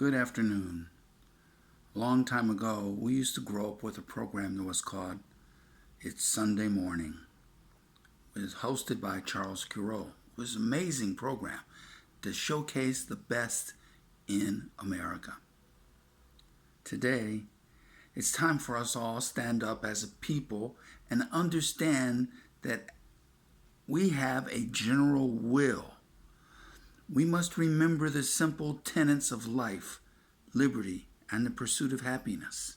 Good afternoon. A long time ago, we used to grow up with a program that was called It's Sunday Morning. It was hosted by Charles Curiel. It was an amazing program to showcase the best in America. Today, it's time for us all to stand up as a people and understand that we have a general will. We must remember the simple tenets of life, liberty, and the pursuit of happiness.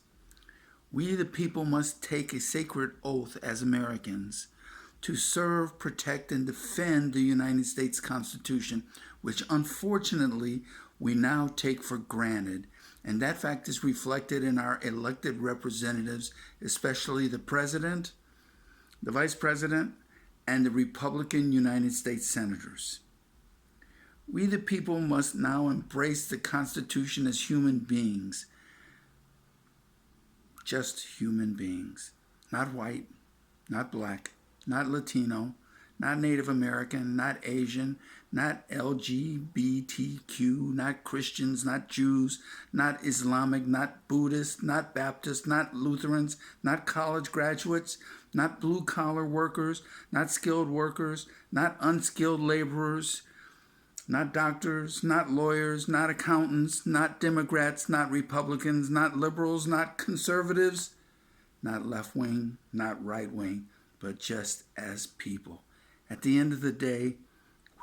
We, the people, must take a sacred oath as Americans to serve, protect, and defend the United States Constitution, which unfortunately we now take for granted. And that fact is reflected in our elected representatives, especially the President, the Vice President, and the Republican United States Senators. We, the people, must now embrace the Constitution as human beings. Just human beings. Not white, not black, not Latino, not Native American, not Asian, not LGBTQ, not Christians, not Jews, not Islamic, not Buddhist, not Baptist, not Lutherans, not college graduates, not blue-collar workers, not skilled workers, not unskilled laborers, not doctors, not lawyers, not accountants, not Democrats, not Republicans, not liberals, not conservatives, not left-wing, not right-wing, but just as people. At the end of the day,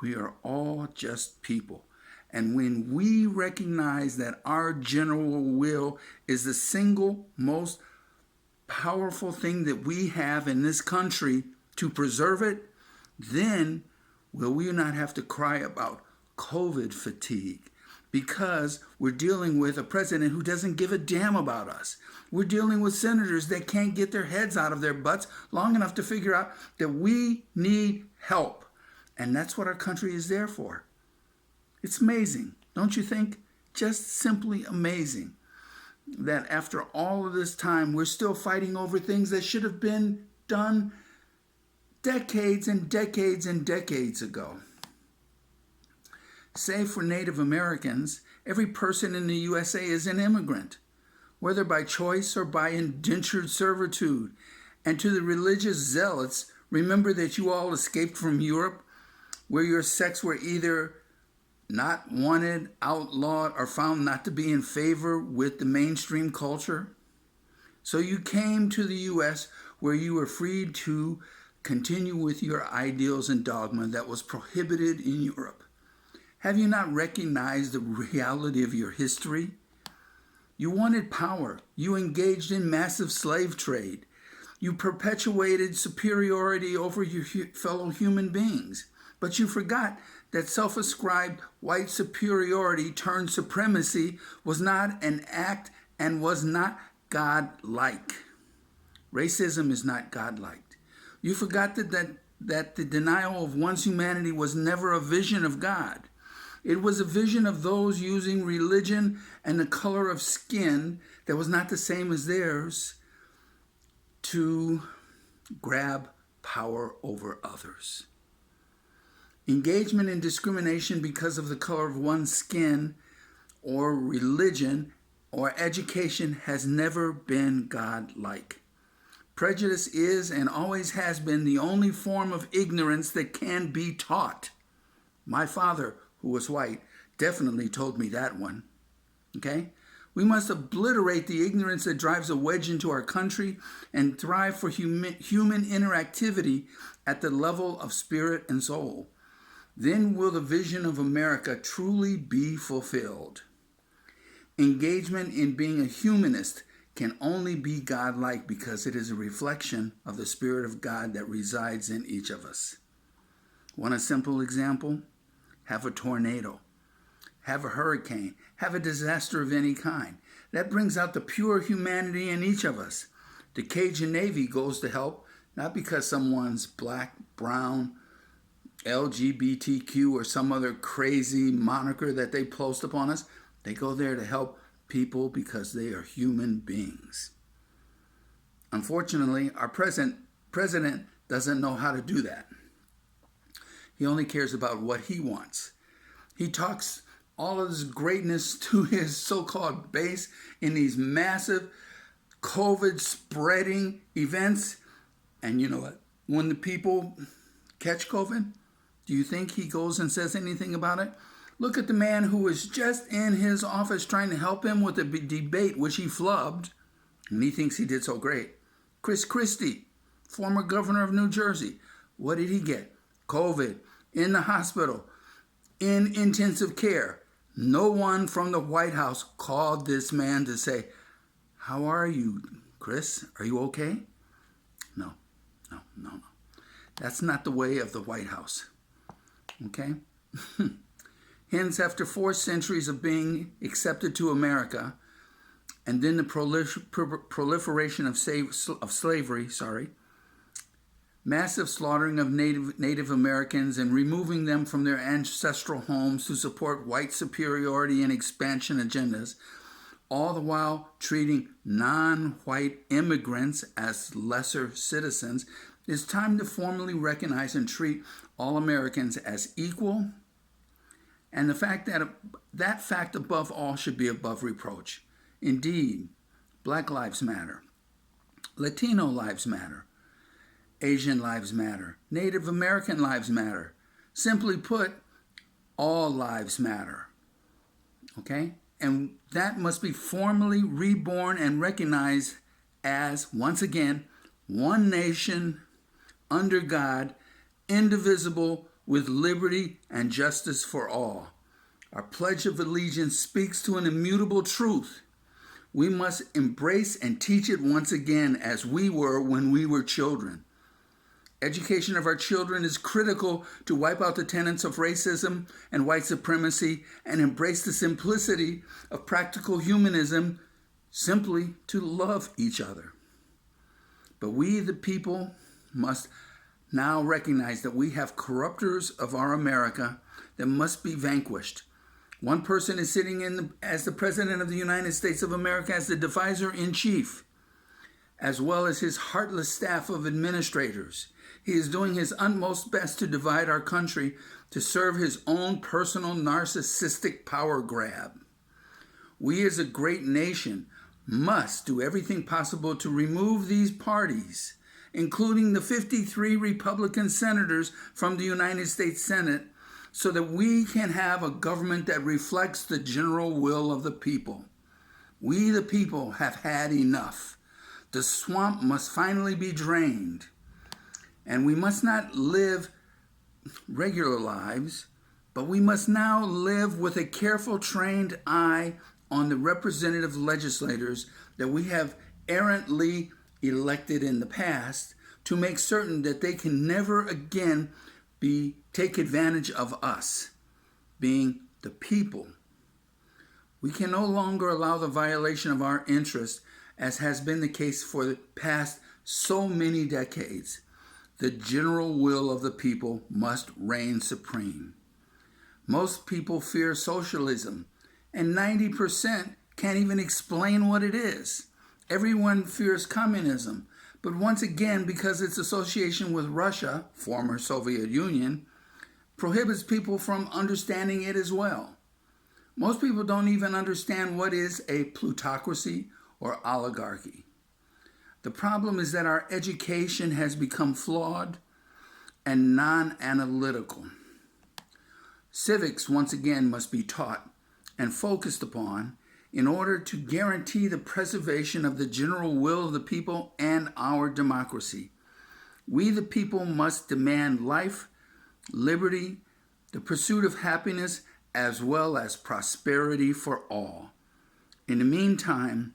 we are all just people. And when we recognize that our general will is the single most powerful thing that we have in this country to preserve it, then will we not have to cry about COVID fatigue, because we're dealing with a president who doesn't give a damn about us. We're dealing with senators that can't get their heads out of their butts long enough to figure out that we need help. And that's what our country is there for. It's amazing, don't you think? Just simply amazing that after all of this time, we're still fighting over things that should have been done decades and decades and decades ago. Save for Native Americans, every person in the USA is an immigrant, whether by choice or by indentured servitude. And to the religious zealots, remember that you all escaped from Europe, where your sects were either not wanted, outlawed, or found not to be in favor with the mainstream culture. So you came to the US, where you were free to continue with your ideals and dogma that was prohibited in Europe. Have you not recognized the reality of your history? You wanted power. You engaged in massive slave trade. You perpetuated superiority over your fellow human beings. But you forgot that self-ascribed white superiority turned supremacy was not an act and was not God-like. Racism is not God-like. You forgot that the denial of one's humanity was never a vision of God. It was a vision of those using religion and the color of skin that was not the same as theirs to grab power over others. Engagement in discrimination because of the color of one's skin or religion or education has never been God-like. Prejudice is and always has been the only form of ignorance that can be taught. My father, who was white, definitely told me that one. Okay? We must obliterate the ignorance that drives a wedge into our country and thrive for human interactivity at the level of spirit and soul. Then will the vision of America truly be fulfilled. Engagement in being a humanist can only be God-like because it is a reflection of the Spirit of God that resides in each of us. Want a simple example? Have a tornado, have a hurricane, have a disaster of any kind. That brings out the pure humanity in each of us. The Cajun Navy goes to help, not because someone's black, brown, LGBTQ, or some other crazy moniker that they post upon us. They go there to help people because they are human beings. Unfortunately, our president doesn't know how to do that. He only cares about what he wants. He talks all of this greatness to his so-called base in these massive COVID spreading events. And you know what? When the people catch COVID, do you think he goes and says anything about it? Look at the man who was just in his office trying to help him with a debate, which he flubbed, and he thinks he did so great. Chris Christie, former governor of New Jersey. What did he get? COVID, in the hospital, in intensive care. No one from the White House called this man to say, "How are you, Chris? Are you okay?" No. That's not the way of the White House. Okay? Hence, after 4 centuries of being accepted to America, and then the proliferation of slavery, massive slaughtering of Native Americans and removing them from their ancestral homes to support white superiority and expansion agendas, all the while treating non-white immigrants as lesser citizens, it's time to formally recognize and treat all Americans as equal, and the fact that fact above all should be above reproach. Indeed, Black lives matter, Latino lives matter, Asian lives matter, Native American lives matter. Simply put, all lives matter. Okay? And that must be formally reborn and recognized as, once again, one nation under God, indivisible, with liberty and justice for all. Our Pledge of Allegiance speaks to an immutable truth. We must embrace and teach it once again as we were when we were children. Education of our children is critical to wipe out the tenets of racism and white supremacy and embrace the simplicity of practical humanism, simply to love each other. But we, the people, must now recognize that we have corruptors of our America that must be vanquished. One person is sitting as the President of the United States of America, as the divisor-in-chief, as well as his heartless staff of administrators. He is doing his utmost best to divide our country to serve his own personal narcissistic power grab. We as a great nation must do everything possible to remove these parties, including the 53 Republican senators from the United States Senate, so that we can have a government that reflects the general will of the people. We, the people, have had enough. The swamp must finally be drained. And we must not live regular lives, but we must now live with a careful, trained eye on the representative legislators that we have errantly elected in the past, to make certain that they can never again take advantage of us, being the people. We can no longer allow the violation of our interests, as has been the case for the past so many decades. The general will of the people must reign supreme. Most people fear socialism, and 90% can't even explain what it is. Everyone fears communism, but once again, because its association with Russia, former Soviet Union, prohibits people from understanding it as well. Most people don't even understand what is a plutocracy or oligarchy. The problem is that our education has become flawed and non-analytical. Civics, once again, must be taught and focused upon in order to guarantee the preservation of the general will of the people and our democracy. We, the people, must demand life, liberty, the pursuit of happiness, as well as prosperity for all. In the meantime,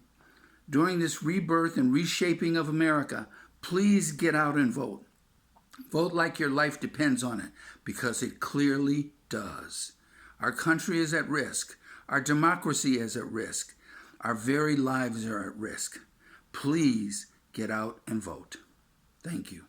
during this rebirth and reshaping of America, please get out and vote. Vote like your life depends on it, because it clearly does. Our country is at risk. Our democracy is at risk. Our very lives are at risk. Please get out and vote. Thank you.